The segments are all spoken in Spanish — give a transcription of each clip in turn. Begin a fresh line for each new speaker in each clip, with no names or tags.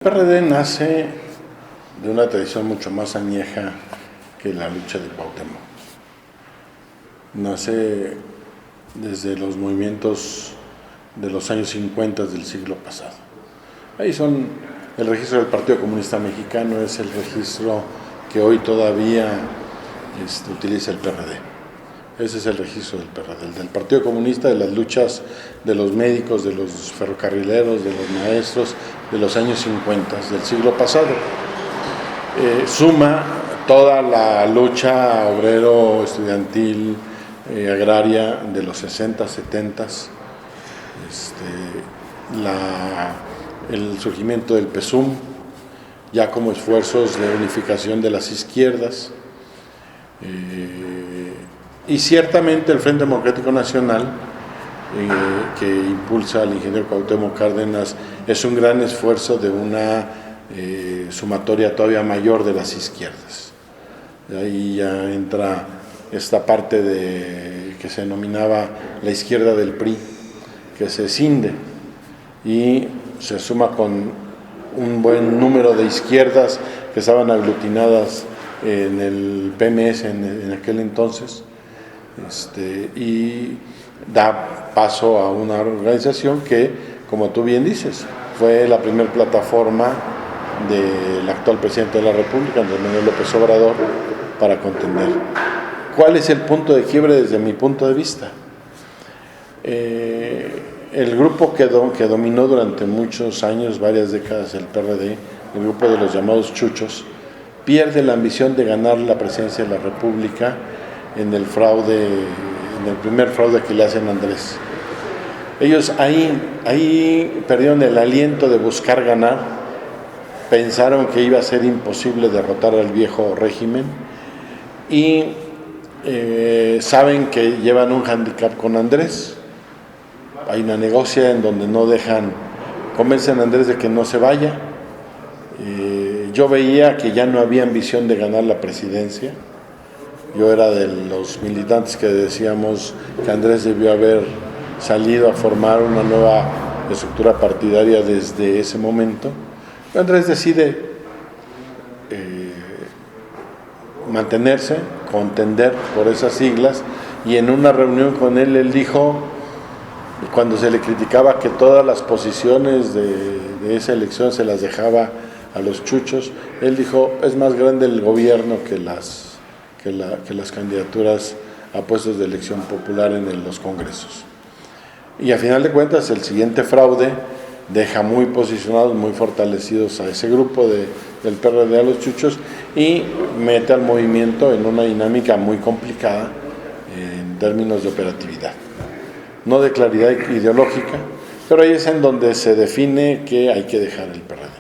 El PRD nace de una tradición mucho más añeja que la lucha de Cuauhtémoc. Nace desde los movimientos de los años 50 del siglo pasado. Ahí son, el registro del Partido Comunista Mexicano es el registro que hoy todavía utiliza el PRD. Ese es el registro del PRD, el del Partido Comunista, de las luchas de los médicos, de los ferrocarrileros, de los maestros, de los años 50 del siglo pasado. Suma toda la lucha obrero, estudiantil, agraria de los 60, 70, el surgimiento del PSUM, ya como esfuerzos de unificación de las izquierdas, y ciertamente el Frente Democrático Nacional, que impulsa al ingeniero Cuauhtémoc Cárdenas, es un gran esfuerzo de una sumatoria todavía mayor de las izquierdas. Ahí ya entra esta parte que se denominaba la izquierda del PRI, que se escinde y se suma con un buen número de izquierdas que estaban aglutinadas en el PMS en aquel entonces, y da paso a una organización que, como tú bien dices, fue la primera plataforma del actual presidente de la República, Andrés Manuel López Obrador, para contender. ¿Cuál es el punto de quiebre desde mi punto de vista? El grupo que dominó durante muchos años, varias décadas, el PRD, el grupo de los llamados chuchos, pierde la ambición de ganar la presidencia de la República en el primer fraude que le hacen a Andrés. Ellos ahí perdieron el aliento de buscar ganar, pensaron que iba a ser imposible derrotar al viejo régimen y saben que llevan un hándicap con Andrés. Hay una negocia en donde no convencen a Andrés de que no se vaya. Yo veía que ya no había ambición de ganar la presidencia. Yo era de los militantes que decíamos que Andrés debió haber salido a formar una nueva estructura partidaria desde ese momento. Andrés decide mantenerse, contender por esas siglas, y en una reunión con él dijo, cuando se le criticaba que todas las posiciones de esa elección se las dejaba a los chuchos, él dijo, es más grande el gobierno que las candidaturas a puestos de elección popular en los congresos. Y a final de cuentas, el siguiente fraude deja muy posicionados, muy fortalecidos a ese grupo del PRD, a los chuchos, y mete al movimiento en una dinámica muy complicada en términos de operatividad. No de claridad ideológica, pero ahí es en donde se define que hay que dejar el PRD.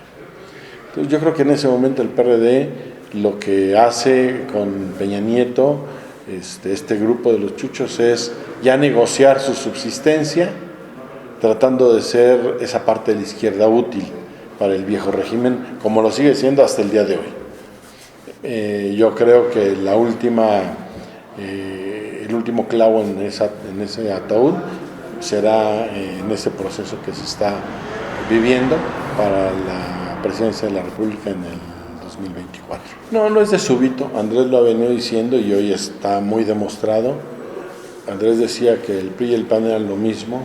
Entonces yo creo que en ese momento el PRD lo que hace con Peña Nieto, este grupo de los chuchos, es ya negociar su subsistencia, tratando de ser esa parte de la izquierda útil para el viejo régimen, como lo sigue siendo hasta el día de hoy. Yo creo que el último clavo en ese ataúd será en ese proceso que se está viviendo para la presidencia de la República en el 2024. No es de súbito. Andrés lo ha venido diciendo y hoy está muy demostrado. Andrés decía que el PRI y el PAN eran lo mismo.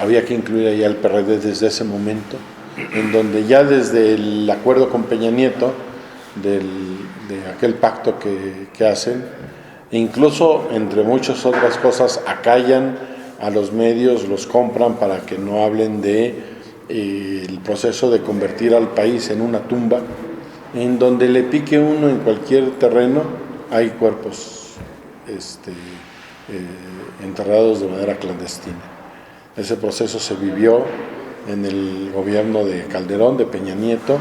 Había que incluir ahí al PRD desde ese momento, en donde ya desde el acuerdo con Peña Nieto, de aquel pacto que hacen, incluso entre muchas otras cosas acallan a los medios, los compran para que no hablen el proceso de convertir al país en una tumba, en donde le pique uno en cualquier terreno, hay cuerpos enterrados de manera clandestina. Ese proceso se vivió en el gobierno de Calderón, de Peña Nieto,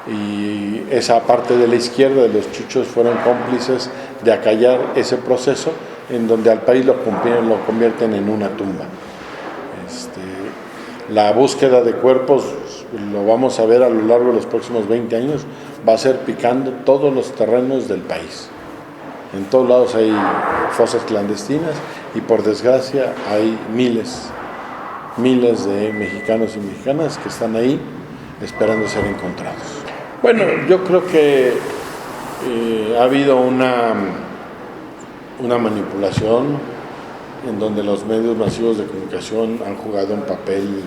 y esa parte de la izquierda, de los chuchos, fueron cómplices de acallar ese proceso, en donde al país lo convierten en una tumba. La búsqueda de cuerpos, lo vamos a ver a lo largo de los próximos 20 años, va a ser picando todos los terrenos del país. En todos lados hay fosas clandestinas y, por desgracia, hay miles de mexicanos y mexicanas que están ahí esperando ser encontrados. Bueno, yo creo que ha habido una manipulación en donde los medios masivos de comunicación han jugado un papel,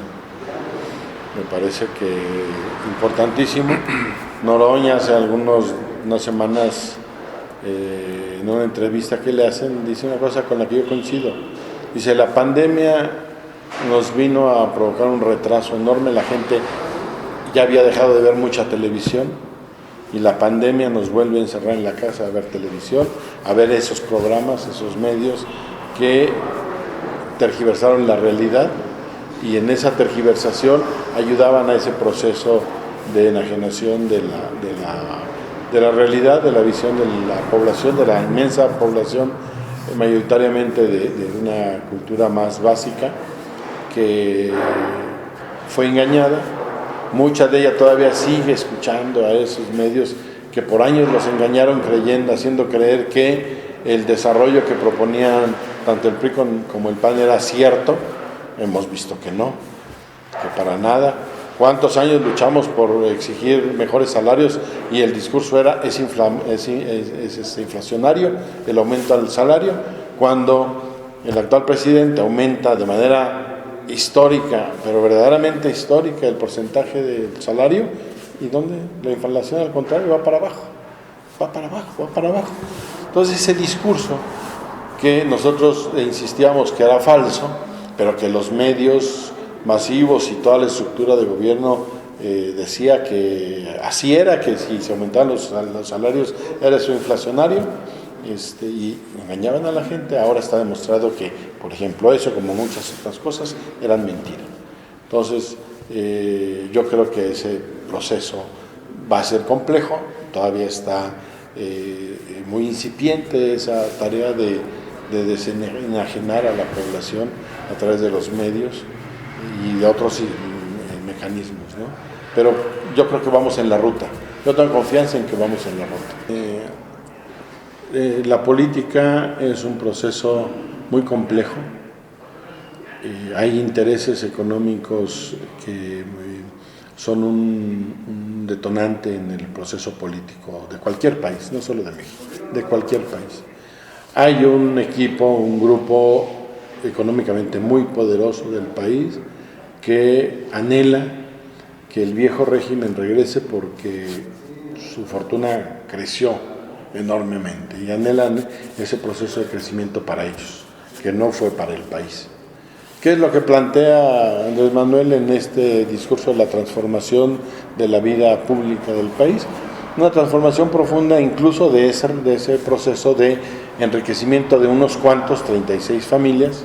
me parece que importantísimo. Noroña hace unas semanas, en una entrevista que le hacen, dice una cosa con la que yo coincido. Dice, la pandemia nos vino a provocar un retraso enorme, la gente ya había dejado de ver mucha televisión y la pandemia nos vuelve a encerrar en la casa a ver televisión, a ver esos programas, esos medios que tergiversaron la realidad, y en esa tergiversación ayudaban a ese proceso de enajenación de la realidad, de la visión de la población, de la inmensa población, mayoritariamente de una cultura más básica, que fue engañada. Mucha de ella todavía sigue escuchando a esos medios que por años los engañaron haciendo creer que el desarrollo que proponían tanto el PRI como el PAN era cierto. Hemos visto que no, que para nada. ¿Cuántos años luchamos por exigir mejores salarios y el discurso era es inflacionario el aumento del salario? Cuando el actual presidente aumenta de manera histórica, pero verdaderamente histórica, el porcentaje del salario, y donde la inflación al contrario va para abajo. Entonces ese discurso que nosotros insistíamos que era falso, pero que los medios masivos y toda la estructura de gobierno decía que así era, que si se aumentaban los salarios era eso inflacionario, y engañaban a la gente. Ahora está demostrado que, por ejemplo, eso, como muchas otras cosas, eran mentiras. Entonces, yo creo que ese proceso va a ser complejo, todavía está muy incipiente esa tarea de desenajenar a la población a través de los medios y de otros mecanismos, ¿no? Pero yo creo que vamos en la ruta. Yo tengo confianza en que vamos en la ruta. La política es un proceso muy complejo. Hay intereses económicos que son un detonante en el proceso político de cualquier país, no solo de México, de cualquier país. Hay un equipo, un grupo económicamente muy poderoso del país que anhela que el viejo régimen regrese porque su fortuna creció enormemente y anhelan ese proceso de crecimiento para ellos, que no fue para el país. ¿Qué es lo que plantea Andrés Manuel en este discurso de la transformación de la vida pública del país? Una transformación profunda incluso de ese proceso de enriquecimiento de unos cuantos, 36 familias,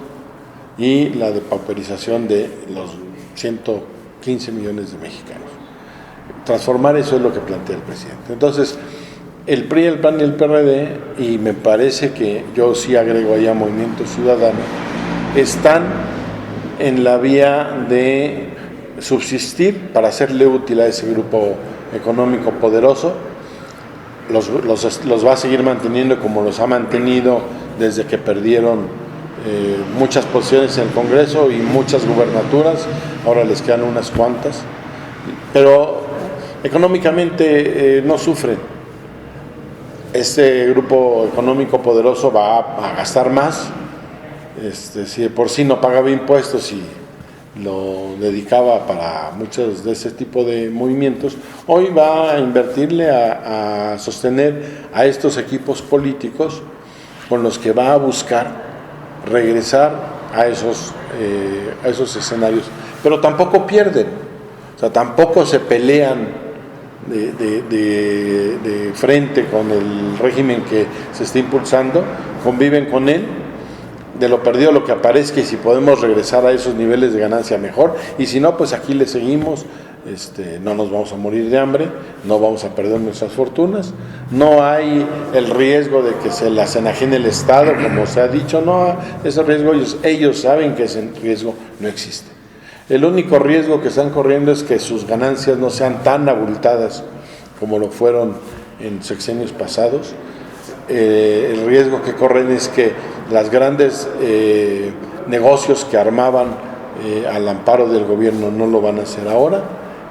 y la depauperización de los 115 millones de mexicanos. Transformar eso es lo que plantea el presidente. Entonces, el PRI, el PAN y el PRD, y me parece que yo sí agrego allá Movimiento Ciudadano, están en la vía de subsistir para hacerle útil a ese grupo económico poderoso. Los va a seguir manteniendo como los ha mantenido desde que perdieron muchas posiciones en el Congreso y muchas gubernaturas. Ahora les quedan unas cuantas, pero económicamente no sufren. Este grupo económico poderoso va a gastar más. Si de por sí no pagaba impuestos y lo dedicaba para muchos de ese tipo de movimientos, hoy va a invertirle a sostener a estos equipos políticos con los que va a buscar regresar a esos escenarios. Pero tampoco pierden, o sea, tampoco se pelean de frente con el régimen que se está impulsando, conviven con él. De lo perdido lo que aparezca, y si podemos regresar a esos niveles de ganancia mejor, y si no, pues aquí le seguimos. No nos vamos a morir de hambre, no vamos a perder nuestras fortunas, no hay el riesgo de que se las enajene el Estado, como se ha dicho. No, ese riesgo ellos saben que ese riesgo no existe. El único riesgo que están corriendo es que sus ganancias no sean tan abultadas como lo fueron en sexenios pasados. El riesgo que corren es que las grandes negocios que armaban al amparo del gobierno no lo van a hacer ahora,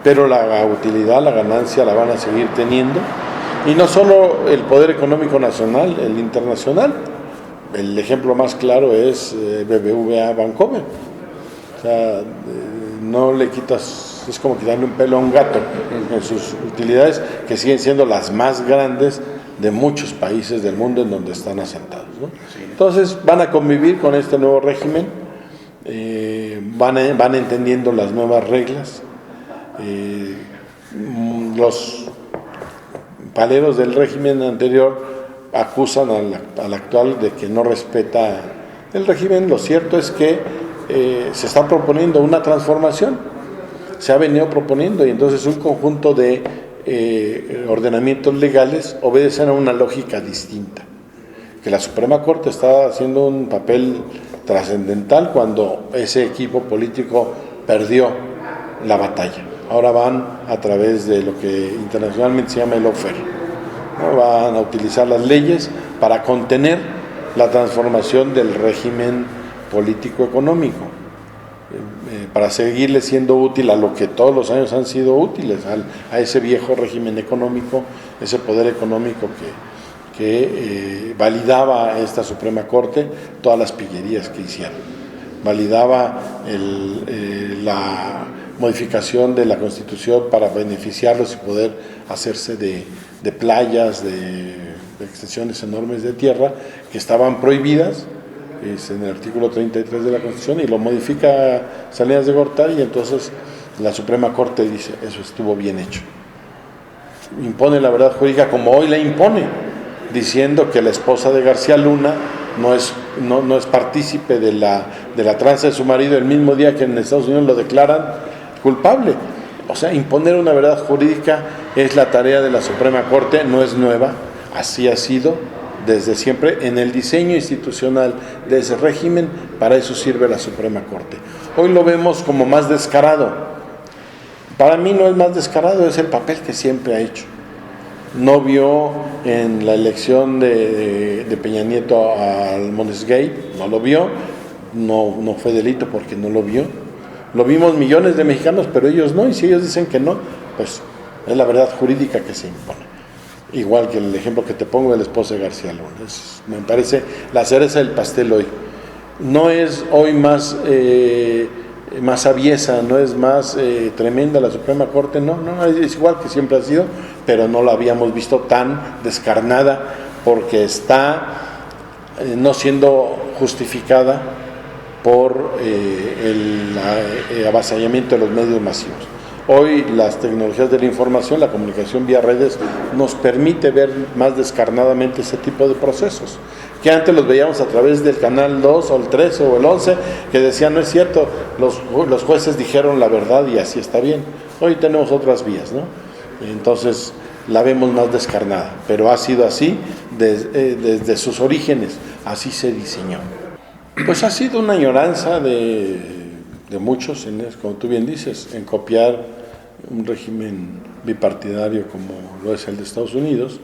pero la utilidad, la ganancia la van a seguir teniendo. Y no solo el poder económico nacional, el internacional. El ejemplo más claro es BBVA Bancomer. O sea, no le quitas, es como quitarle un pelo a un gato en sus utilidades, que siguen siendo las más grandes de muchos países del mundo en donde están asentados, ¿no? Entonces van a convivir con este nuevo régimen, van entendiendo las nuevas reglas. Los paleros del régimen anterior acusan al actual de que no respeta el régimen. Lo cierto es que se está proponiendo una transformación, se ha venido proponiendo, y entonces un conjunto de ordenamientos legales obedecen a una lógica distinta, que la Suprema Corte está haciendo un papel trascendental cuando ese equipo político perdió la batalla. Ahora van a través de lo que internacionalmente se llama el lawfare, ¿no? Van a utilizar las leyes para contener la transformación del régimen político-económico, para seguirle siendo útil a lo que todos los años han sido útiles, a ese viejo régimen económico, ese poder económico que validaba esta Suprema Corte todas las pillerías que hicieron. Validaba la modificación de la Constitución para beneficiarlos y poder hacerse de playas, de extensiones enormes de tierra que estaban prohibidas. Es en el artículo 33 de la Constitución, y lo modifica Salinas de Gortari, y entonces la Suprema Corte dice, eso estuvo bien hecho. Impone la verdad jurídica como hoy la impone, diciendo que la esposa de García Luna no es partícipe de la tranza de su marido el mismo día que en Estados Unidos lo declaran culpable. O sea, imponer una verdad jurídica es la tarea de la Suprema Corte, no es nueva, así ha sido desde siempre en el diseño institucional de ese régimen. Para eso sirve la Suprema Corte. Hoy lo vemos como más descarado. Para mí no es más descarado, es el papel que siempre ha hecho. No vio en la elección de Peña Nieto al Monesgate, no lo vio, no fue delito porque no lo vio. Lo vimos millones de mexicanos, pero ellos no, y si ellos dicen que no, pues es la verdad jurídica que se impone. Igual que el ejemplo que te pongo de la esposa de García Luna. Me parece la cereza del pastel hoy. No es hoy más aviesa, no es más tremenda la Suprema Corte, no, es igual que siempre ha sido, pero no la habíamos visto tan descarnada, porque está no siendo justificada por el avasallamiento de los medios masivos. Hoy las tecnologías de la información, la comunicación vía redes, nos permite ver más descarnadamente ese tipo de procesos, que antes los veíamos a través del canal 2 o el 13 o el 11, que decían, no es cierto, los jueces dijeron la verdad y así está bien. Hoy tenemos otras vías, ¿no? Entonces la vemos más descarnada, pero ha sido así desde sus orígenes, así se diseñó. Pues ha sido una añoranza de muchos, como tú bien dices, en copiar un régimen bipartidario como lo es el de Estados Unidos.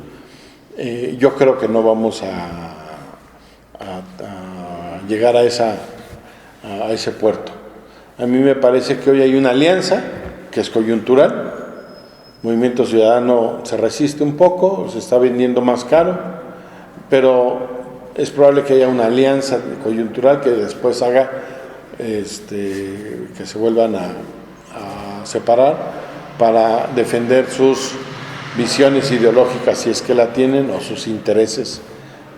Yo creo que no vamos a llegar a ese puerto. A mí me parece que hoy hay una alianza que es coyuntural. Movimiento Ciudadano se resiste un poco, se está vendiendo más caro, pero es probable que haya una alianza coyuntural que después haga que se vuelvan a separar para defender sus visiones ideológicas, si es que la tienen, o sus intereses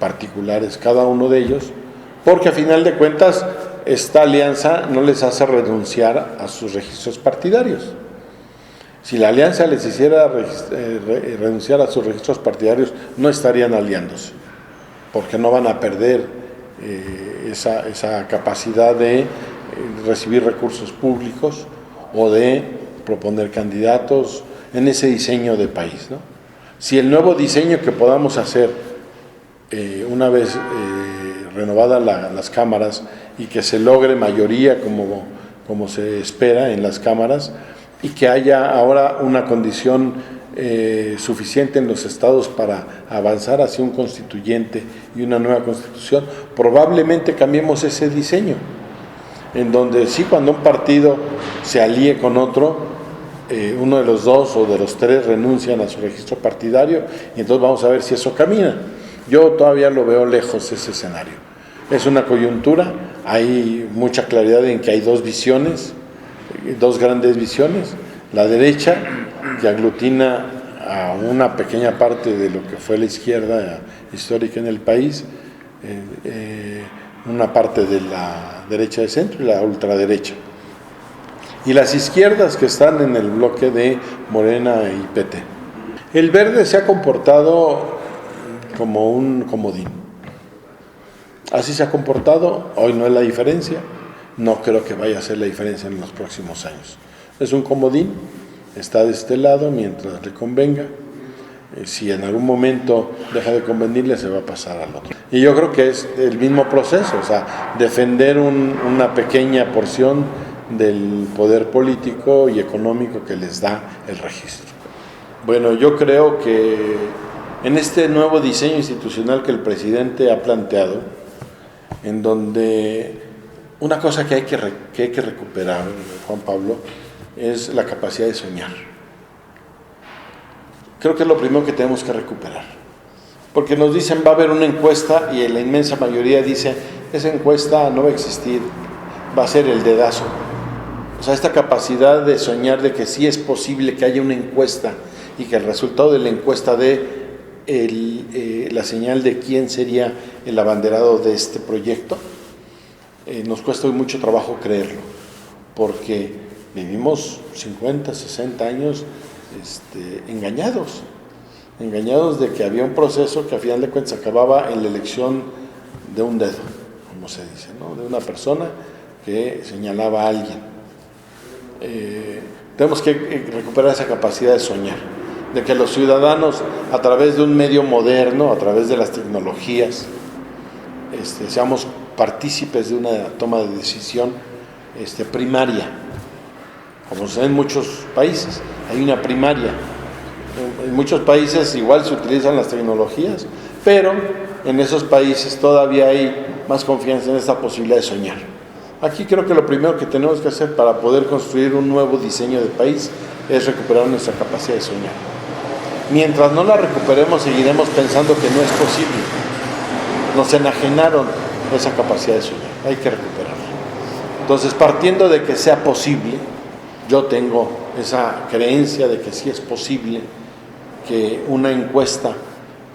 particulares, cada uno de ellos, porque a final de cuentas esta alianza no les hace renunciar a sus registros partidarios. Si la alianza les hiciera renunciar a sus registros partidarios, no estarían aliándose, porque no van a perder esa capacidad de recibir recursos públicos o de proponer candidatos en ese diseño de país, ¿no? Si el nuevo diseño que podamos hacer una vez renovadas las cámaras y que se logre mayoría como se espera en las cámaras, y que haya ahora una condición suficiente en los estados para avanzar hacia un constituyente y una nueva constitución, probablemente cambiemos ese diseño, en donde sí, cuando un partido se alíe con otro, uno de los dos o de los tres renuncian a su registro partidario y entonces vamos a ver si eso camina. Yo todavía lo veo lejos ese escenario. Es una coyuntura, hay mucha claridad en que hay dos visiones, dos grandes visiones. La derecha, que aglutina a una pequeña parte de lo que fue la izquierda histórica en el país, una parte de la derecha de centro y la ultraderecha. Y las izquierdas que están en el bloque de Morena y PT. El verde se ha comportado como un comodín. Así se ha comportado, hoy no es la diferencia, no creo que vaya a ser la diferencia en los próximos años. Es un comodín, está de este lado mientras le convenga. Si en algún momento deja de convenirle, se va a pasar al otro. Y yo creo que es el mismo proceso, o sea, defender una pequeña porción del poder político y económico que les da el registro. Bueno, yo creo que en este nuevo diseño institucional que el presidente ha planteado, en donde una cosa que hay que recuperar, Juan Pablo, es la capacidad de soñar. Creo que es lo primero que tenemos que recuperar. Porque nos dicen va a haber una encuesta y la inmensa mayoría dice esa encuesta no va a existir, va a ser el dedazo. O sea, esta capacidad de soñar de que sí es posible que haya una encuesta y que el resultado de la encuesta dé la señal de quién sería el abanderado de este proyecto, nos cuesta hoy mucho trabajo creerlo, porque vivimos 50, 60 años engañados de que había un proceso que a final de cuentas acababa en la elección de un dedo, como se dice, ¿no? De una persona que señalaba a alguien. Tenemos que recuperar esa capacidad de soñar, de que los ciudadanos a través de un medio moderno, a través de las tecnologías, seamos partícipes de una toma de decisión primaria, como se ve en muchos países, hay una primaria. En muchos países igual se utilizan las tecnologías, pero en esos países todavía hay más confianza en esta posibilidad de soñar. Aquí creo que lo primero que tenemos que hacer para poder construir un nuevo diseño de país es recuperar nuestra capacidad de soñar. Mientras no la recuperemos, seguiremos pensando que no es posible. Nos enajenaron esa capacidad de soñar, hay que recuperarla. Entonces, partiendo de que sea posible, yo tengo esa creencia de que sí es posible que una encuesta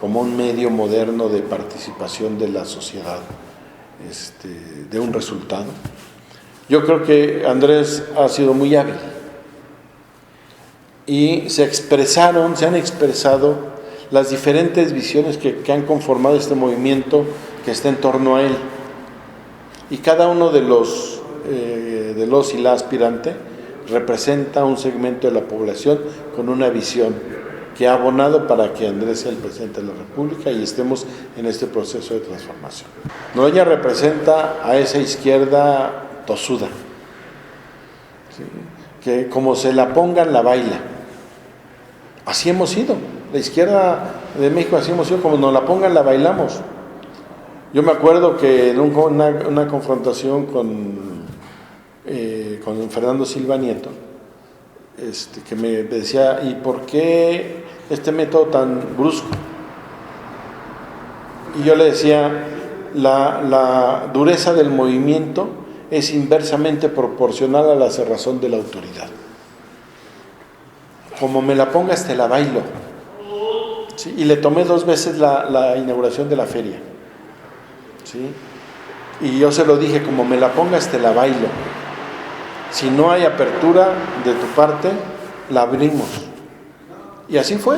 como un medio moderno de participación de la sociedad de un resultado. Yo creo que Andrés ha sido muy hábil y se han expresado las diferentes visiones que han conformado este movimiento que está en torno a él, y cada uno de los y la aspirante representa un segmento de la población con una visión que ha abonado para que Andrés sea el presidente de la República y estemos en este proceso de transformación. Noroña representa a esa izquierda tosuda, ¿sí? Que como se la pongan, la baila. Así hemos sido, la izquierda de México así hemos sido, como nos la pongan, la bailamos. Yo me acuerdo que en una confrontación con Fernando Silva Nieto, que me decía, ¿y por qué este método tan brusco? Y yo le decía, la dureza del movimiento es inversamente proporcional a la cerrazón de la autoridad. Como me la pongas, te la bailo. ¿Sí? Y le tomé 2 veces la inauguración de la feria. ¿Sí? Y yo se lo dije, como me la pongas, te la bailo. Si no hay apertura de tu parte, la abrimos. Y así fue.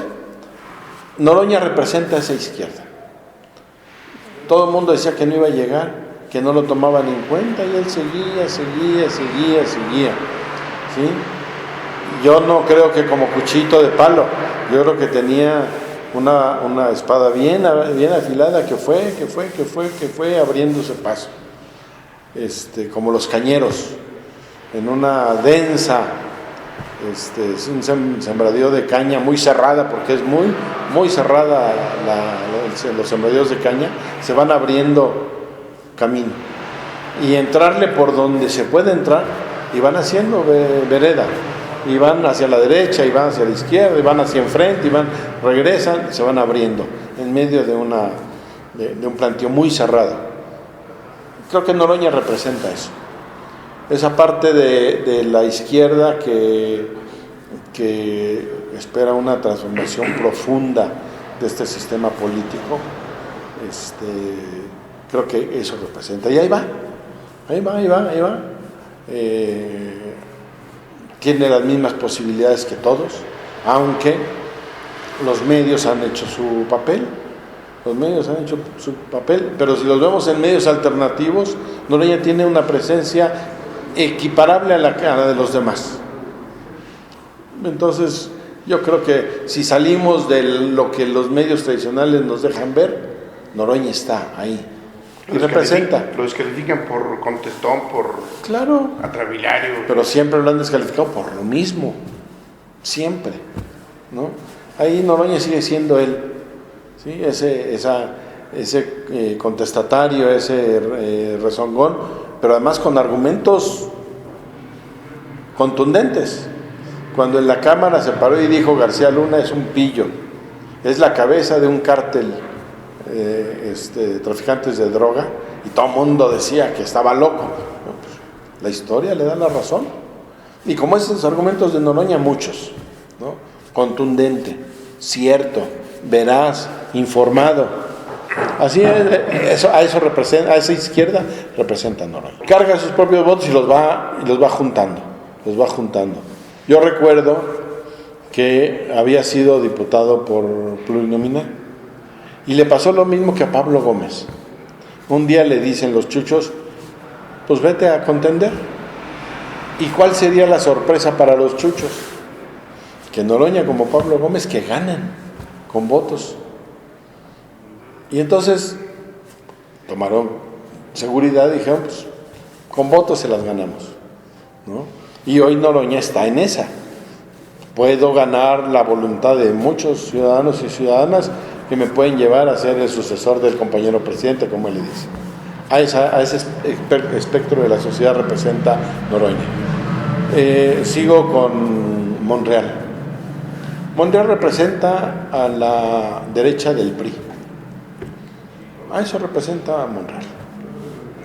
Noroña representa a esa izquierda. Todo el mundo decía que no iba a llegar, que no lo tomaban en cuenta, y él seguía. ¿Sí? Yo no creo que como cuchito de palo, yo creo que tenía una espada bien afilada que fue abriéndose paso. Como los cañeros, en una densa, un sembradío de caña muy cerrada, porque es muy cerrada los sembradíos de caña, se van abriendo camino. Y entrarle por donde se puede entrar, y van haciendo vereda. y van hacia la derecha, y van hacia la izquierda, y van hacia enfrente, y regresan, y se van abriendo en medio de un planteo muy cerrado. Creo que Noroña representa eso. Esa parte de la izquierda que espera una transformación profunda de este sistema político, creo que eso representa. Y ahí va. Tiene las mismas posibilidades que todos, aunque los medios han hecho su papel. Pero si los vemos en medios alternativos, Noroña tiene una presencia equiparable a la de los demás. Entonces, yo creo que si salimos de lo que los medios tradicionales nos dejan ver, Noroña está ahí y representa.
Lo descalifican por contestón, por
claro,
atravilario.
Pero siempre lo han descalificado por lo mismo, siempre, ¿no? Ahí Noroña sigue siendo él, ¿sí? Ese contestatario, ese rezongón, pero además con argumentos contundentes. Cuando en la Cámara se paró y dijo García Luna es un pillo, es la cabeza de un cártel de traficantes de droga, y todo el mundo decía que estaba loco. No, pues, la historia le da la razón, y como esos argumentos de Noroña, muchos, ¿no? Contundente, cierto, veraz, informado. Así es, a esa izquierda representa Noroña. Carga sus propios votos y los va juntando. Yo recuerdo que había sido diputado por plurinominal y le pasó lo mismo que a Pablo Gómez. Un día le dicen los chuchos, pues vete a contender. ¿Y cuál sería la sorpresa para los chuchos? Que Noroña como Pablo Gómez que ganan con votos. Y entonces tomaron seguridad y dijeron, pues con votos se las ganamos, ¿no? Y hoy Noroña está en esa. Puedo ganar la voluntad de muchos ciudadanos y ciudadanas que me pueden llevar a ser el sucesor del compañero presidente, como él le dice. A ese espectro de la sociedad representa Noroña. Sigo con Monreal. Monreal representa a la derecha del PRI. A eso representa a Monreal.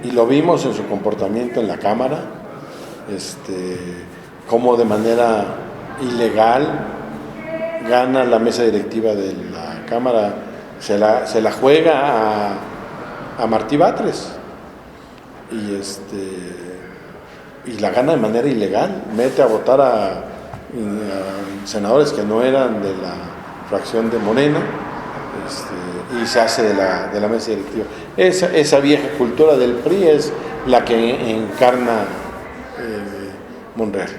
Y lo vimos en su comportamiento en la Cámara, cómo de manera ilegal gana la mesa directiva de la Cámara, se la juega a Martí Batres y la gana de manera ilegal, mete a votar a senadores que no eran de la fracción de Morena, y se hace de la mesa directiva. Esa vieja cultura del PRI es la que encarna Monreal.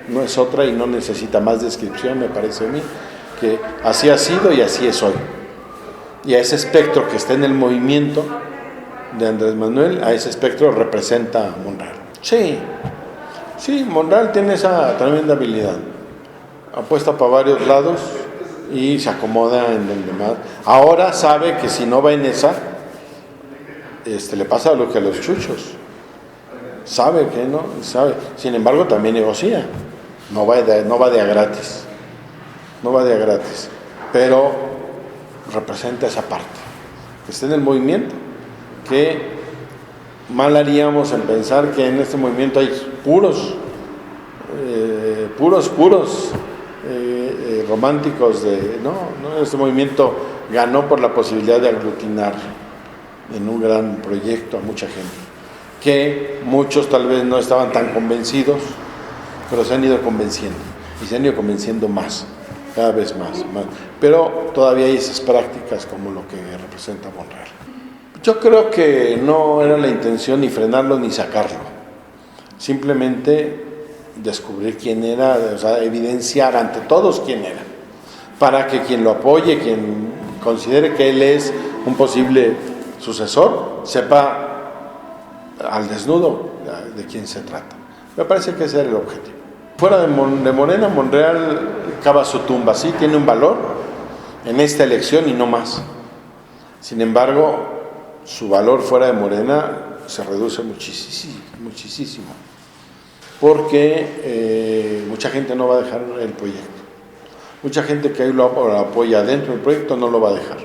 No es otra y no necesita más descripción, me parece a mí, que así ha sido y así es hoy. Y a ese espectro que está en el movimiento de Andrés Manuel, a ese espectro representa a Monreal. Sí, Monreal tiene esa tremenda habilidad. Apuesta para varios lados y se acomoda en donde más. Ahora sabe que si no va en esa, le pasa lo que a los chuchos. Sabe que no, sabe. Sin embargo, también negocia. No va de a gratis. Pero representa esa parte. Que está en el movimiento. Que mal haríamos en pensar que en este movimiento hay puros románticos no, este movimiento ganó por la posibilidad de aglutinar en un gran proyecto a mucha gente, que muchos tal vez no estaban tan convencidos, pero se han ido convenciendo, y se han ido convenciendo más, cada vez más. Pero todavía hay esas prácticas como lo que representa Monreal. Yo creo que no era la intención ni frenarlo ni sacarlo, simplemente descubrir quién era, o sea, evidenciar ante todos quién era, para que quien lo apoye, quien considere que él es un posible sucesor, sepa al desnudo de quién se trata. Me parece que ese era el objetivo. Fuera de Morena, Monreal cava su tumba, sí, tiene un valor en esta elección y no más. Sin embargo, su valor fuera de Morena se reduce muchísimo. porque mucha gente no va a dejar el proyecto. Mucha gente que ahí lo apoya dentro del proyecto no lo va a dejar.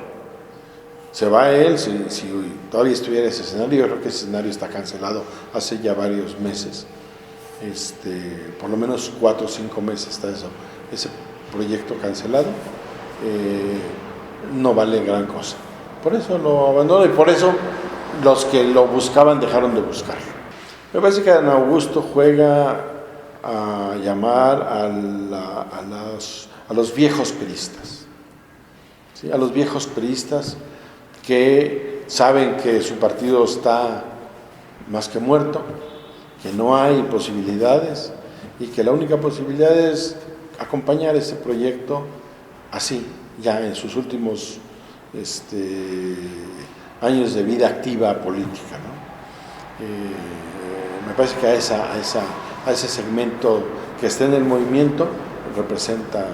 Se va él, si todavía estuviera ese escenario. Yo creo que ese escenario está cancelado hace ya varios meses. Por lo menos 4 o 5 meses está ese proyecto cancelado. No vale gran cosa. Por eso lo abandonó y por eso los que lo buscaban dejaron de buscarlo. Me parece que Adán Augusto juega a llamar a los viejos priistas, ¿sí? A los viejos priistas que saben que su partido está más que muerto, que no hay posibilidades y que la única posibilidad es acompañar ese proyecto así, ya en sus últimos años de vida activa política, ¿no? Me parece que a ese segmento que está en el movimiento representa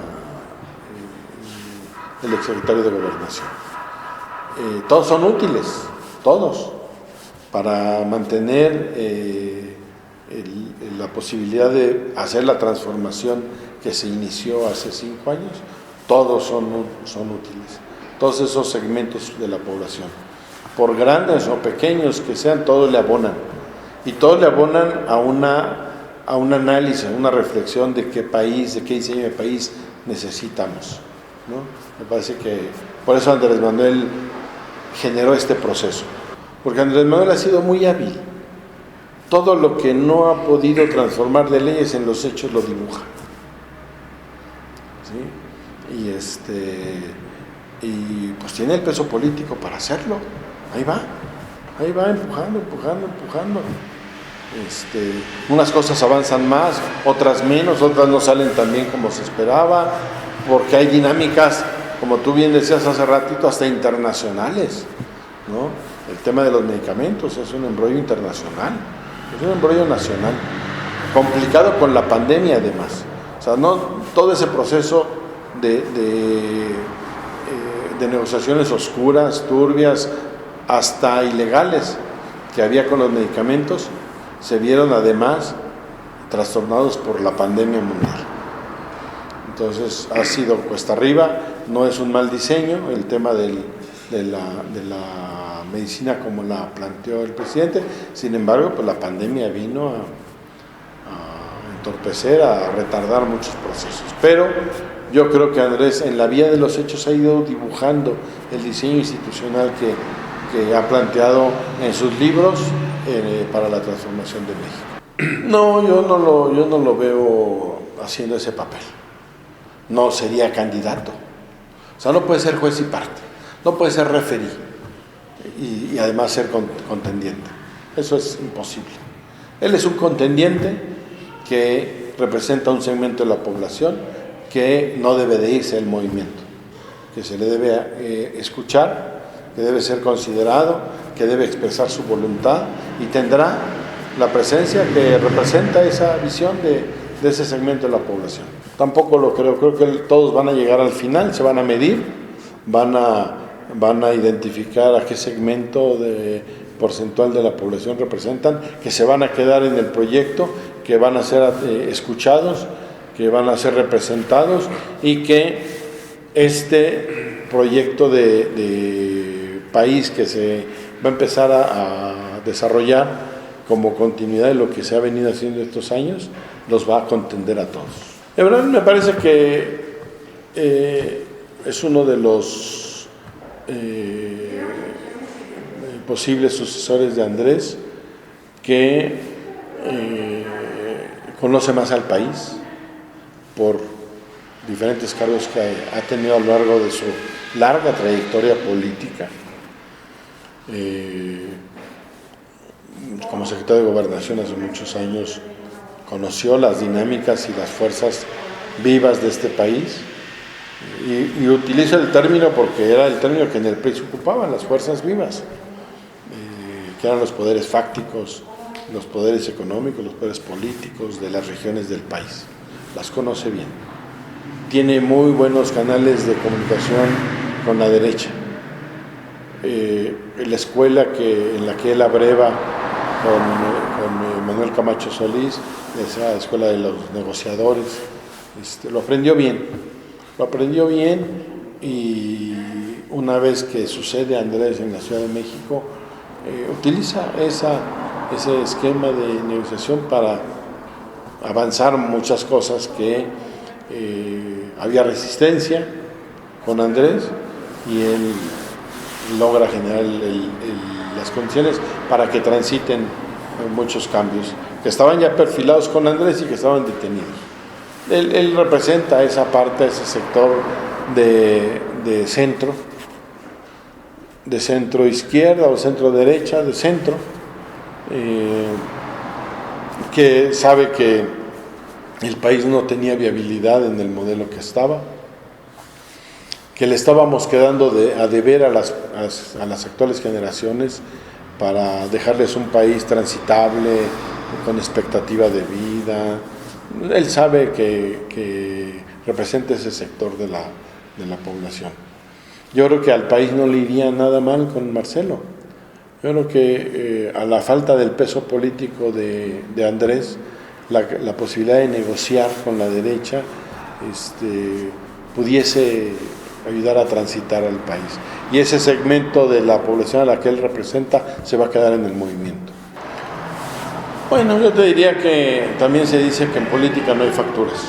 el exsecretario de Gobernación. Todos son útiles, todos, para mantener la posibilidad de hacer la transformación que se inició hace 5 años. Todos son útiles, todos esos segmentos de la población, por grandes o pequeños que sean, todos le abonan, y todos le abonan a un análisis, a una reflexión de qué país, de qué diseño de país necesitamos, ¿no? Me parece que por eso Andrés Manuel generó este proceso, porque Andrés Manuel ha sido muy hábil. Todo lo que no ha podido transformar de leyes en los hechos lo dibuja, ¿sí? Y pues tiene el peso político para hacerlo. Ahí va empujando. Unas cosas avanzan más, otras menos, otras no salen tan bien como se esperaba, porque hay dinámicas, como tú bien decías hace ratito, hasta internacionales, ¿no? El tema de los medicamentos es un embrollo internacional, es un embrollo nacional, complicado con la pandemia además. O sea, no todo ese proceso de negociaciones oscuras, turbias, hasta ilegales que había con los medicamentos, se vieron además trastornados por la pandemia mundial. Entonces ha sido cuesta arriba, no es un mal diseño el tema de la medicina como la planteó el presidente. Sin embargo, pues la pandemia vino a entorpecer, a retardar muchos procesos. Pero yo creo que Andrés en la vía de los hechos ha ido dibujando el diseño institucional que ha planteado en sus libros para la transformación de México. No, yo no lo veo haciendo ese papel. No sería candidato. O sea, no puede ser juez y parte, no puede ser referí y además ser contendiente. Eso es imposible. Él es un contendiente que representa un segmento de la población que no debe de irse del movimiento, que se le debe escuchar, que debe ser considerado, que debe expresar su voluntad y tendrá la presencia que representa esa visión de ese segmento de la población. Tampoco lo creo que todos van a llegar al final, se van a medir, van a identificar a qué segmento porcentual de la población representan, que se van a quedar en el proyecto, que van a ser escuchados, que van a ser representados y que este proyecto de país que se va a empezar a desarrollar como continuidad de lo que se ha venido haciendo estos años, los va a contender a todos. Ebrard me parece que es uno de los posibles sucesores de Andrés que conoce más al país por diferentes cargos que ha tenido a lo largo de su larga trayectoria política. Como secretario de Gobernación hace muchos años conoció las dinámicas y las fuerzas vivas de este país y utilizo el término porque era el término que en el PRI se ocupaban, las fuerzas vivas, que eran los poderes fácticos, los poderes económicos, los poderes políticos de las regiones del país. Las conoce bien. Tiene muy buenos canales de comunicación con la derecha. La escuela en la que él abreva con Manuel Camacho Solís, esa escuela de los negociadores. Lo aprendió bien y una vez que sucede Andrés en la Ciudad de México, utiliza ese esquema de negociación para avanzar muchas cosas que había resistencia con Andrés y él logra generar las condiciones para que transiten muchos cambios que estaban ya perfilados con Andrés y que estaban detenidos. Él representa esa parte, ese sector de centro izquierda o centro derecha, de centro, que sabe que el país no tenía viabilidad en el modelo que estaba, que le estábamos quedando a deber a las actuales generaciones para dejarles un país transitable, con expectativa de vida. Él sabe que representa ese sector de la población. Yo creo que al país no le iría nada mal con Marcelo. Yo creo que a la falta del peso político de Andrés, la posibilidad de negociar con la derecha pudiese ayudar a transitar al país. Y ese segmento de la población a la que él representa se va a quedar en el movimiento. Bueno, yo te diría que también se dice que en política no hay facturas.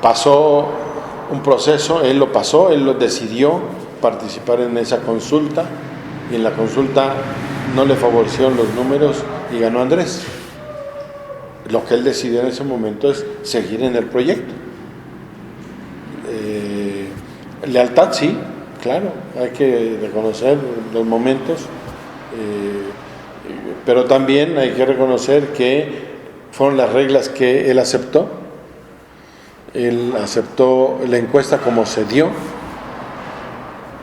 Pasó un proceso, él lo pasó, él lo decidió participar en esa consulta y en la consulta no le favorecieron los números y ganó Andrés. Lo que él decidió en ese momento es seguir en el proyecto. Lealtad, sí, claro, hay que reconocer los momentos, pero también hay que reconocer que fueron las reglas que él aceptó. Él aceptó la encuesta como se dio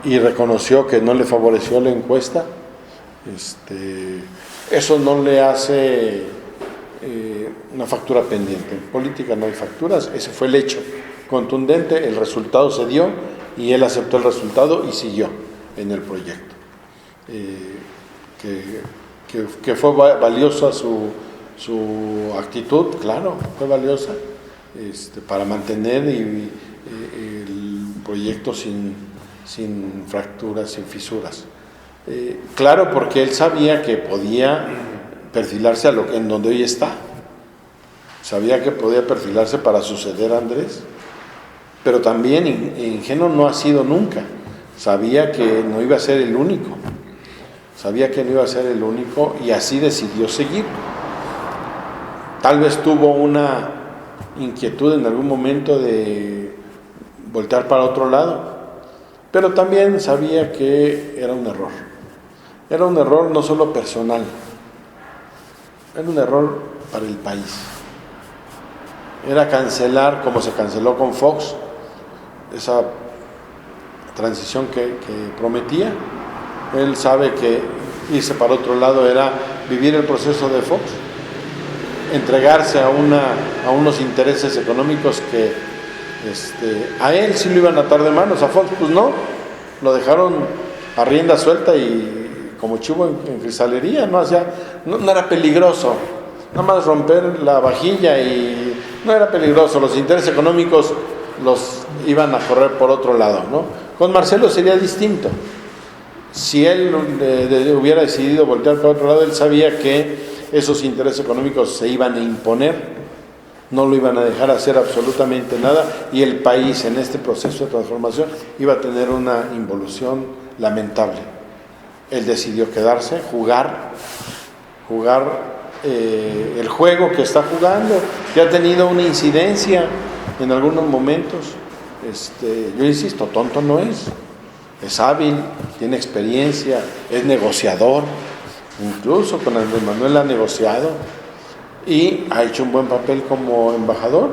y reconoció que no le favoreció la encuesta. Eso no le hace una factura pendiente. En política no hay facturas, ese fue el hecho contundente, el resultado se dio y él aceptó el resultado y siguió en el proyecto. Que fue valiosa su actitud, claro, fue valiosa para mantener el proyecto sin fracturas, sin fisuras. Claro, porque él sabía que podía perfilarse en donde hoy está. Sabía que podía perfilarse para suceder a Andrés, pero también ingenuo no ha sido nunca. Sabía que no iba a ser el único. Y así decidió seguir. Tal vez tuvo una inquietud en algún momento de voltear para otro lado, pero también sabía que era un error. Era un error no solo personal, era un error para el país. Era cancelar, como se canceló con Fox, esa transición que prometía. Él sabe que irse para otro lado era vivir el proceso de Fox, entregarse a unos intereses económicos que a él sí lo iban a atar de manos, a Fox pues no, lo dejaron a rienda suelta y como chivo en cristalería, no era peligroso, nada más romper la vajilla y no era peligroso, los intereses económicos los iban a correr por otro lado, ¿no? Con Marcelo sería distinto. Si él hubiera decidido voltear para otro lado, él sabía que esos intereses económicos se iban a imponer, no lo iban a dejar hacer absolutamente nada y el país en este proceso de transformación iba a tener una involución lamentable. Él decidió quedarse, jugar el juego que está jugando, que ha tenido una incidencia en algunos momentos. Yo insisto, tonto no es hábil, tiene experiencia, es negociador, incluso con Andrés Manuel ha negociado y ha hecho un buen papel como embajador,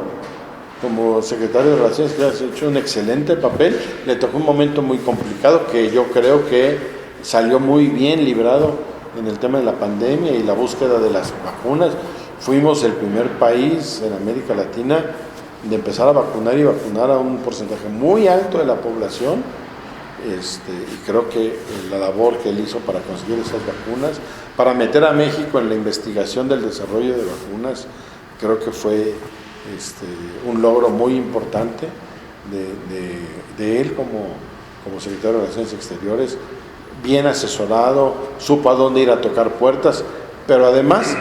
como secretario de Relaciones Exteriores, ha hecho un excelente papel. Le tocó un momento muy complicado que yo creo que salió muy bien librado en el tema de la pandemia y la búsqueda de las vacunas. Fuimos el primer país en América Latina de empezar a vacunar y vacunar a un porcentaje muy alto de la población y creo que la labor que él hizo para conseguir esas vacunas, para meter a México en la investigación del desarrollo de vacunas, creo que fue un logro muy importante de él como secretario de Relaciones Exteriores, bien asesorado, supo a dónde ir a tocar puertas, pero además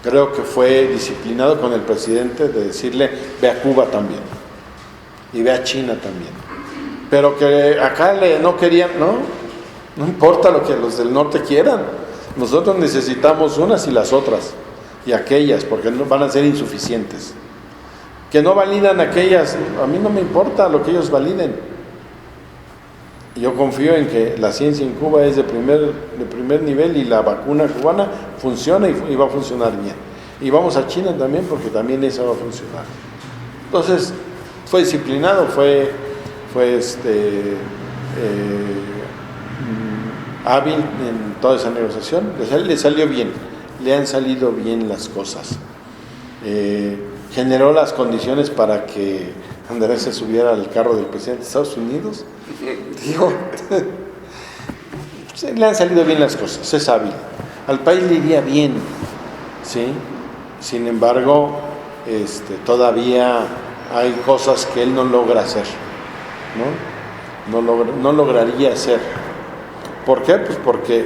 creo que fue disciplinado con el presidente de decirle, ve a Cuba también, y ve a China también. Pero que acá no querían, no importa lo que los del norte quieran, nosotros necesitamos unas y las otras, y aquellas, porque no van a ser insuficientes. Que no validan aquellas, a mí no me importa lo que ellos validen. Yo confío en que la ciencia en Cuba es de primer nivel y la vacuna cubana funciona y va a funcionar bien. Y vamos a China también porque también esa va a funcionar. Entonces, fue disciplinado, fue hábil en toda esa negociación, le salió bien, le han salido bien las cosas. Generó las condiciones para que Andrés se subiera al carro del presidente de Estados Unidos. Digo, le han salido bien las cosas, es hábil. Al país le iría bien, ¿sí? Sin embargo, todavía hay cosas que él no logra hacer, no lograría hacer. ¿Por qué? Pues porque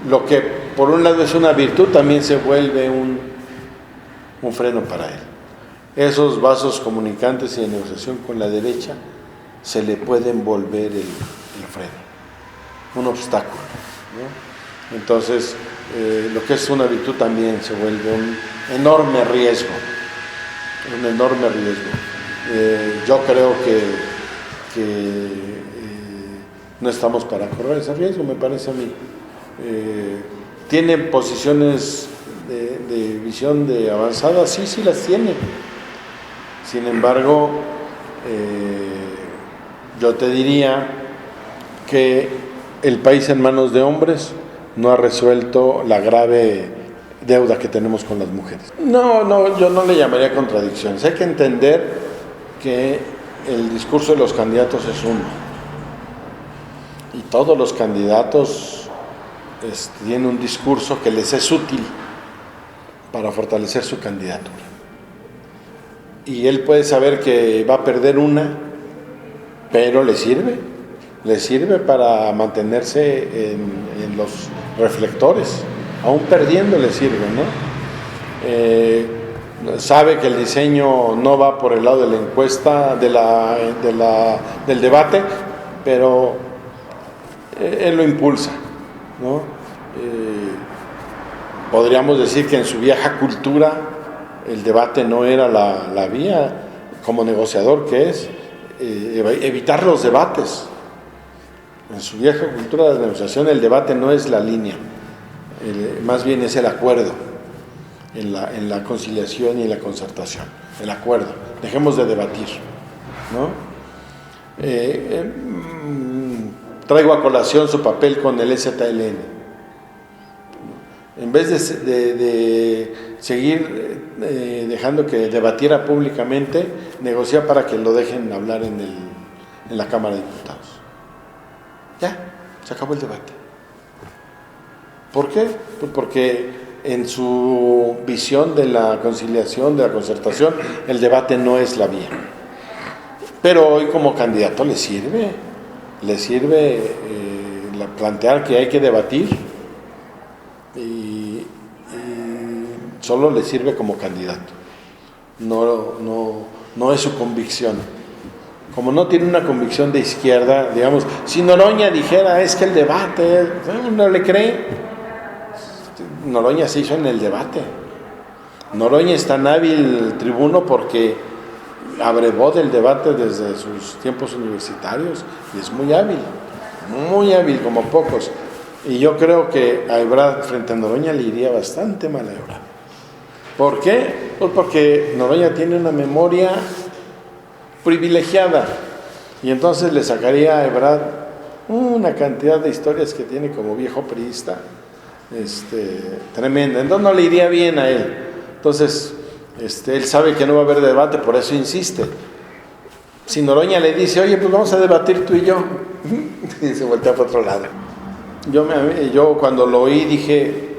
lo que por un lado es una virtud también se vuelve un freno para él. Esos vasos comunicantes y de negociación con la derecha se le pueden volver el freno, un obstáculo, ¿no? Entonces, lo que es una virtud también se vuelve un enorme riesgo, yo creo que no estamos para correr ese riesgo, me parece a mí. ¿Tiene posiciones de visión de avanzada? Sí las tiene. Sin embargo, yo te diría que el país en manos de hombres no ha resuelto la grave deuda que tenemos con las mujeres. No, yo no le llamaría contradicciones. Hay que entender que el discurso de los candidatos es uno. Y todos los candidatos tienen un discurso que les es útil para fortalecer su candidatura. Y él puede saber que va a perder una, pero le sirve para mantenerse en los reflectores, aún perdiendo le sirve, ¿no? Sabe que el diseño no va por el lado de la encuesta, del debate, pero él lo impulsa, ¿no? Podríamos decir que en su vieja cultura el debate no era la vía, como negociador que es, evitar los debates. En su vieja cultura de negociación el debate no es la línea, más bien es el acuerdo, en la conciliación y en la concertación, el acuerdo, dejemos de debatir, ¿no? Traigo a colación su papel con el ZLN. En vez de seguir dejando que debatiera públicamente, negocia para que lo dejen hablar en la Cámara de Diputados. Ya, se acabó el debate. ¿Por qué? Pues porque en su visión de la conciliación, de la concertación, el debate no es la vía. Pero hoy como candidato le sirve plantear que hay que debatir y solo le sirve como candidato. No es su convicción. Como no tiene una convicción de izquierda, digamos, si Noroña dijera es que el debate, no le cree. Noroña se hizo en el debate. Noroña es tan hábil tribuno porque abrevó del debate desde sus tiempos universitarios y es muy hábil como pocos. Y yo creo que a Ebrard frente a Noroña le iría bastante mal a Ebrard. ¿Por qué? Pues porque Noroña tiene una memoria privilegiada y entonces le sacaría a Ebrard una cantidad de historias que tiene como viejo priista, tremenda. Entonces no le iría bien a él. Entonces él sabe que no va a haber debate, por eso insiste. Si Noroña le dice, oye, pues vamos a debatir tú y yo, y se voltea para otro lado. Yo cuando lo oí dije,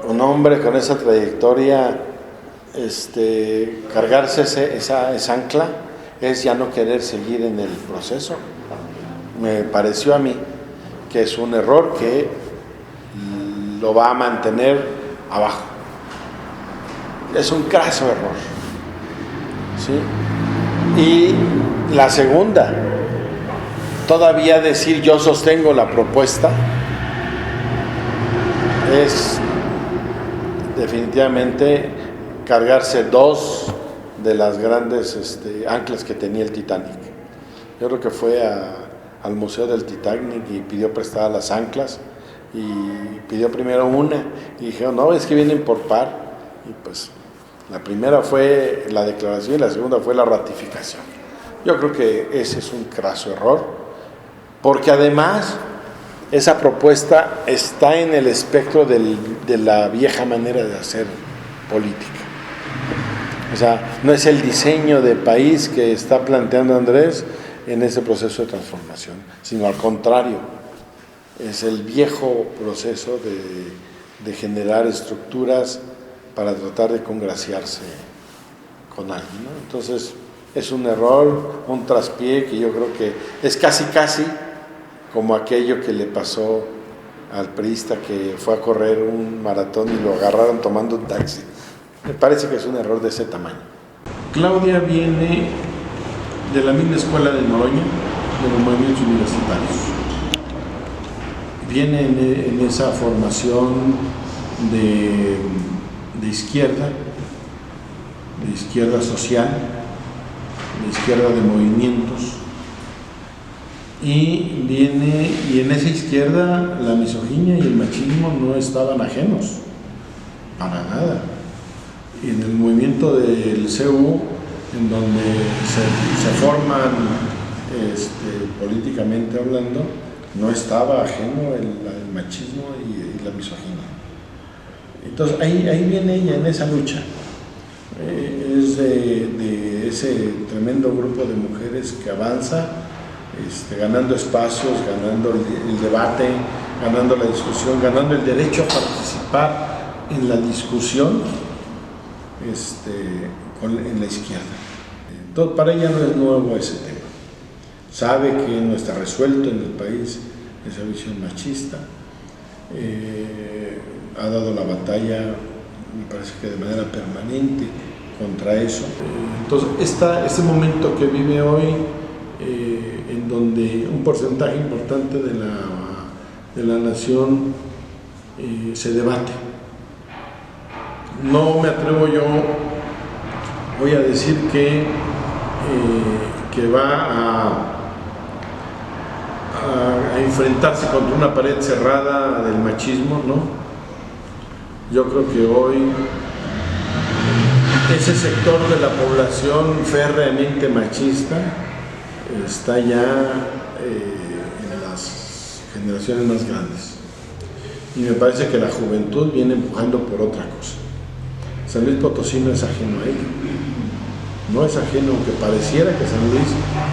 un hombre con esa trayectoria, cargarse esa ancla es ya no querer seguir en el proceso. Me pareció a mí que es un error que lo va a mantener abajo. Es un craso error, ¿sí? Y la segunda, todavía decir yo sostengo la propuesta, es definitivamente cargarse dos de las grandes anclas que tenía el Titanic. Yo creo que fue al Museo del Titanic y pidió prestadas las anclas, y pidió primero una y dijeron, no, es que vienen por par, y pues la primera fue la declaración y la segunda fue la ratificación. Yo creo que ese es un craso error, porque además esa propuesta está en el espectro de la vieja manera de hacer política. O sea, no es el diseño de país que está planteando Andrés en ese proceso de transformación, sino al contrario, es el viejo proceso de generar estructuras para tratar de congraciarse con alguien, ¿no? Entonces, es un error, un traspié que yo creo que es casi como aquello que le pasó al priista que fue a correr un maratón y lo agarraron tomando un taxi. Me parece que es un error de ese tamaño. Claudia viene de la misma escuela de Noroña, de los movimientos universitarios. Viene en esa formación de izquierda social, de izquierda de movimientos, y en esa izquierda la misoginia y el machismo no estaban ajenos, para nada. Y en el movimiento del CU, en donde se forman políticamente hablando, no estaba ajeno el machismo y la misoginia. Entonces ahí viene ella en esa lucha. Es de ese tremendo grupo de mujeres que avanza, ganando espacios, ganando el debate, ganando la discusión, ganando el derecho a participar en la discusión en la izquierda. Entonces, para ella no es nuevo ese tema. Sabe que no está resuelto en el país esa visión machista. Ha dado la batalla, me parece que de manera permanente, contra eso. Entonces, este momento que vive hoy, en donde un porcentaje importante de la nación se debate. No me atrevo yo hoy a decir que va a enfrentarse contra una pared cerrada del machismo, ¿no? Yo creo que hoy ese sector de la población férreamente machista está ya en las generaciones más grandes, y me parece que la juventud viene empujando por otra cosa. San Luis Potosí no es ajeno a ello, no es ajeno, aunque pareciera que San Luis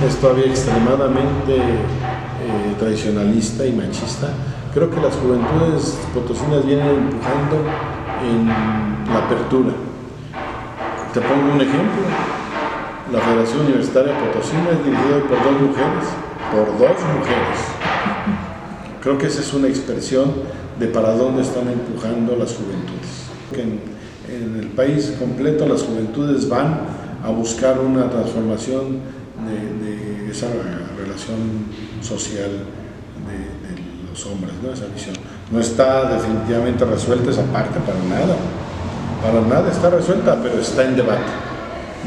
es todavía extremadamente tradicionalista y machista. Creo que las juventudes potosinas vienen empujando en la apertura. Te pongo un ejemplo: la Federación Universitaria Potosina es dirigida por dos mujeres. Creo que esa es una expresión de para dónde están empujando las juventudes. En el país completo las juventudes van a buscar una transformación de esa relación social de los hombres, ¿no? Esa visión. No está definitivamente resuelta esa parte, para nada está resuelta, pero está en debate.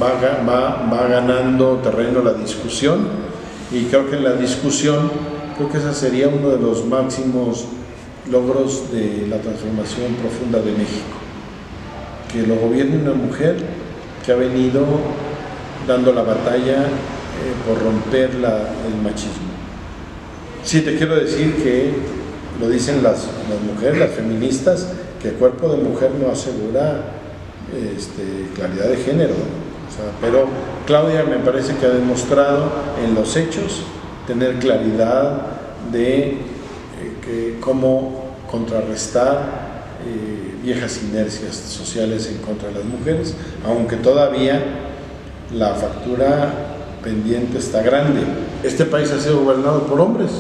Va ganando terreno la discusión, y creo que en la discusión, ese sería uno de los máximos logros de la transformación profunda de México. Que lo gobierne una mujer que ha venido dando la batalla por romper el machismo. Sí, te quiero decir que lo dicen las mujeres, las feministas, que el cuerpo de mujer no asegura claridad de género. O sea, pero Claudia me parece que ha demostrado en los hechos tener claridad de cómo contrarrestar viejas inercias sociales en contra de las mujeres, aunque todavía la factura pendiente está grande. Este país ha sido gobernado por hombres,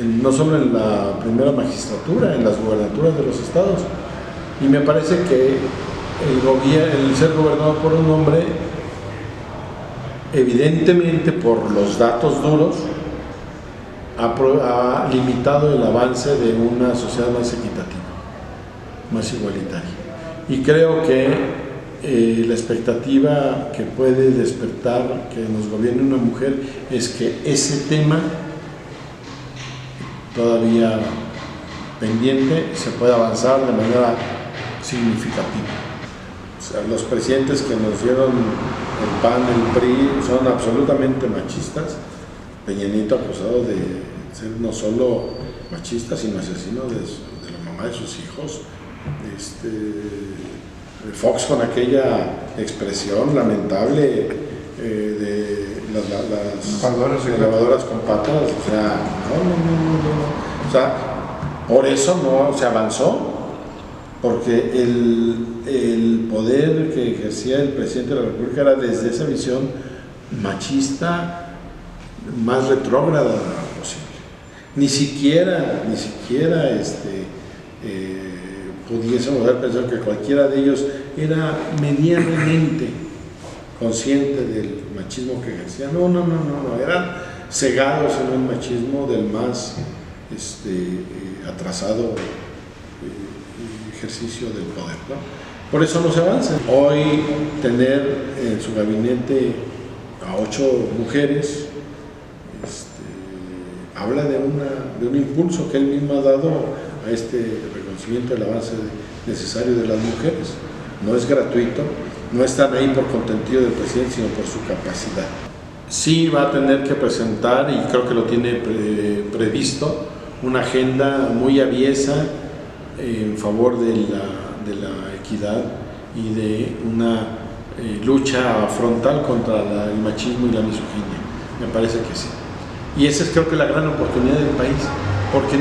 no solo en la primera magistratura, en las gubernaturas de los estados, y me parece que el ser gobernado por un hombre, evidentemente por los datos duros, ha limitado el avance de una sociedad más equitativa, más igualitaria. Y creo que la expectativa que puede despertar que nos gobierne una mujer es que ese tema todavía pendiente se pueda avanzar de manera significativa. O sea, los presidentes que nos dieron el PAN, el PRI, son absolutamente machistas. Peña Nieto acusado de ser no solo machista, sino asesino de la mamá de sus hijos. Fox con aquella expresión lamentable de las lavadoras con patas, o sea, no. O sea, por eso no se avanzó, porque el poder que ejercía el presidente de la República era desde esa visión machista más retrógrada posible. Ni siquiera pudiésemos haber pensado que cualquiera de ellos era medianamente consciente del machismo que ejercía. No, eran cegados en un machismo del más atrasado ejercicio del poder, ¿no? Por eso no se avanza. Hoy tener en su gabinete a 8 mujeres habla de un impulso que él mismo ha dado a este reconocimiento del avance necesario de las mujeres. No es gratuito, no están ahí por contentillo del presidente, sino por su capacidad. Sí va a tener que presentar, y creo que lo tiene previsto, una agenda muy aviesa en favor de la equidad y de una lucha frontal contra el machismo y la misoginia. Me parece que sí. Y esa es, creo que, la gran oportunidad del país, porque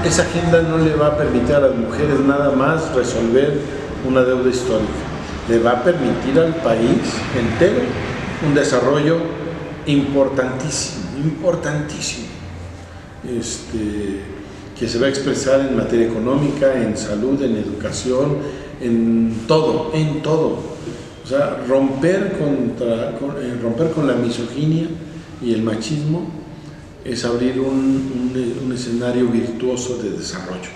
esa agenda no le va a permitir a las mujeres nada más resolver una deuda histórica, le va a permitir al país entero un desarrollo importantísimo, que se va a expresar en materia económica, en salud, en educación, en todo. O sea, romper con la misoginia y el machismo es abrir un escenario virtuoso de desarrollo,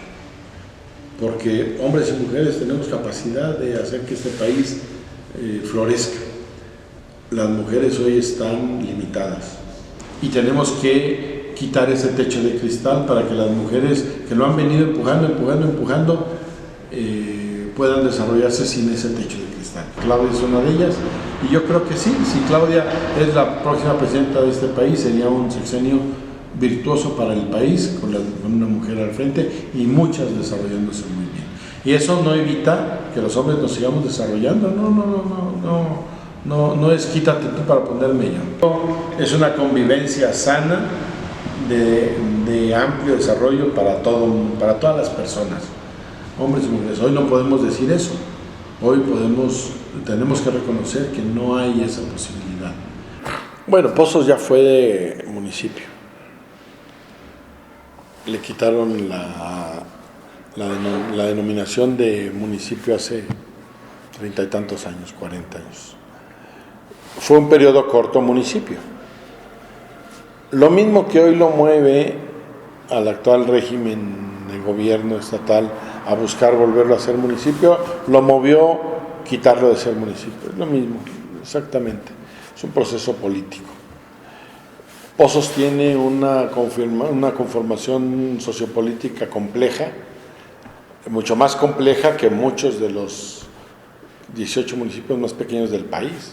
porque hombres y mujeres tenemos capacidad de hacer que este país florezca. Las mujeres hoy están limitadas y tenemos que quitar ese techo de cristal para que las mujeres que lo han venido empujando puedan desarrollarse sin ese techo de cristal. Claudia es una de ellas, y yo creo que sí, si Claudia es la próxima presidenta de este país, sería un sexenio virtuoso para el país, con una mujer al frente y muchas desarrollándose muy bien. Y eso no evita que los hombres nos sigamos desarrollando, no es quítate tú para ponerme yo. Es una convivencia sana de amplio desarrollo para todas las personas, hombres y mujeres. Hoy no podemos decir eso. Hoy tenemos que reconocer que no hay esa posibilidad. Bueno, Pozos ya fue municipio. Le quitaron la denominación de municipio hace 30 y tantos años, 40 años. Fue un periodo corto municipio. Lo mismo que hoy lo mueve al actual régimen de gobierno estatal a buscar volverlo a ser municipio, lo movió quitarlo de ser municipio. Es lo mismo, exactamente. Es un proceso político. Pozos tiene una conformación sociopolítica compleja, mucho más compleja que muchos de los 18 municipios más pequeños del país.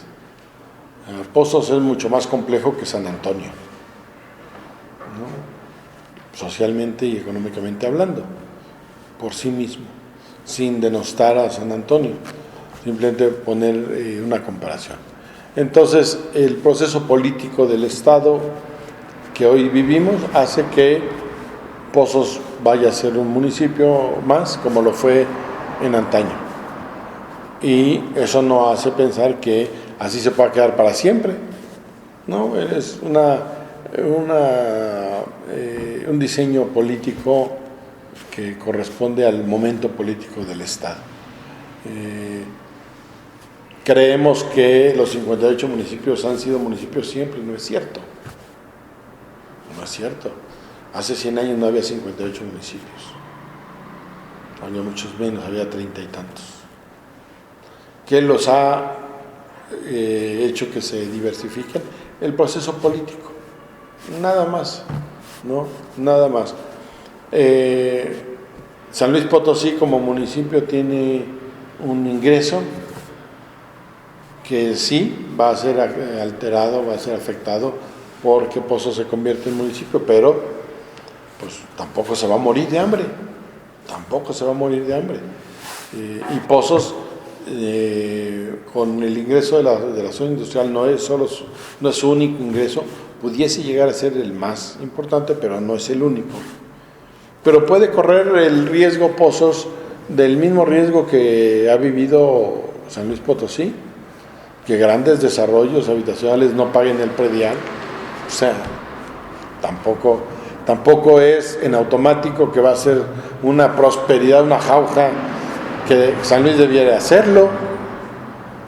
Pozos es mucho más complejo que San Antonio, ¿no? Socialmente y económicamente hablando, por sí mismo, sin denostar a San Antonio. simplemente poner una comparación. Entonces, el proceso político del Estado que hoy vivimos hace que Pozos vaya a ser un municipio más, como lo fue en antaño. Y eso no hace pensar que así se pueda quedar para siempre. No, es un diseño político que corresponde al momento político del Estado. Creemos que los 58 municipios han sido municipios siempre, no es cierto. No es cierto. Hace 100 años no había 58 municipios. Había muchos menos, había 30 y tantos. ¿Qué los ha hecho que se diversifiquen? El proceso político. Nada más, ¿no? Nada más. San Luis Potosí como municipio tiene un ingreso que sí va a ser alterado, va a ser afectado porque Pozos se convierte en municipio, pero pues tampoco se va a morir de hambre, tampoco se va a morir de hambre. Y Pozos, con el ingreso de la zona industrial, no es su único ingreso, pudiese llegar a ser el más importante, pero no es el único. Pero puede correr el riesgo Pozos del mismo riesgo que ha vivido San Luis Potosí, que grandes desarrollos habitacionales no paguen el predial. O sea, tampoco es en automático que va a ser una prosperidad, una jauja, que San Luis debiera hacerlo.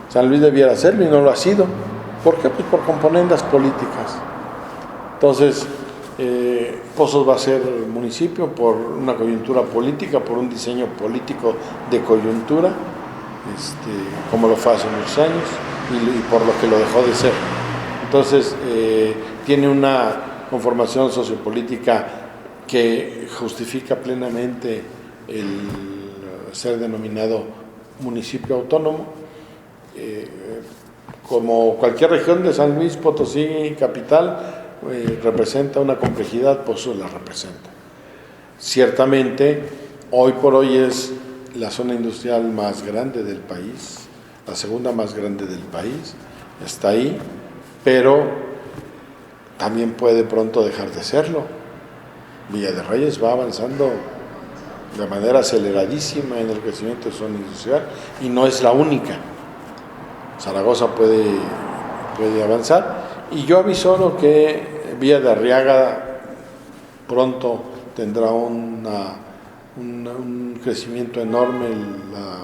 San Luis debiera hacerlo y no lo ha sido. ¿Por qué? Pues por componendas políticas. Entonces, Pozos va a ser municipio por una coyuntura política, por un diseño político de coyuntura, como lo fue hace muchos años y por lo que lo dejó de ser. Entonces, tiene una conformación sociopolítica que justifica plenamente el ser denominado municipio autónomo. Como cualquier región de San Luis Potosí capital, representa una complejidad, Pozos la representa. Ciertamente, hoy por hoy es la zona industrial más grande del país, la segunda más grande del país, está ahí, pero también puede pronto dejar de serlo. Villa de Reyes va avanzando de manera aceleradísima en el crecimiento de zona industrial y no es la única. Zaragoza puede avanzar y yo avisoro que Villa de Arriaga pronto tendrá un crecimiento enorme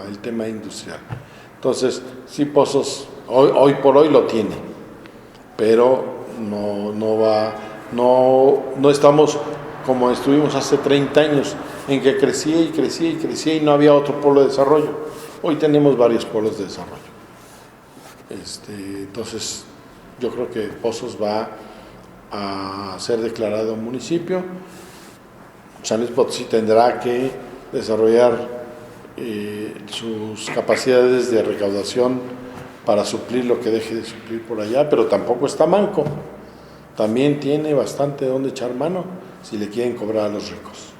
el tema industrial. Entonces, sí, Pozos hoy por hoy lo tiene, pero no estamos como estuvimos hace 30 años, en que crecía y crecía y crecía y no había otro polo de desarrollo. Hoy tenemos varios polos de desarrollo. Entonces, yo creo que Pozos va a ser declarado municipio. San Luis Potosí tendrá que desarrollar sus capacidades de recaudación para suplir lo que deje de suplir por allá, pero tampoco está manco. También tiene bastante donde echar mano si le quieren cobrar a los ricos.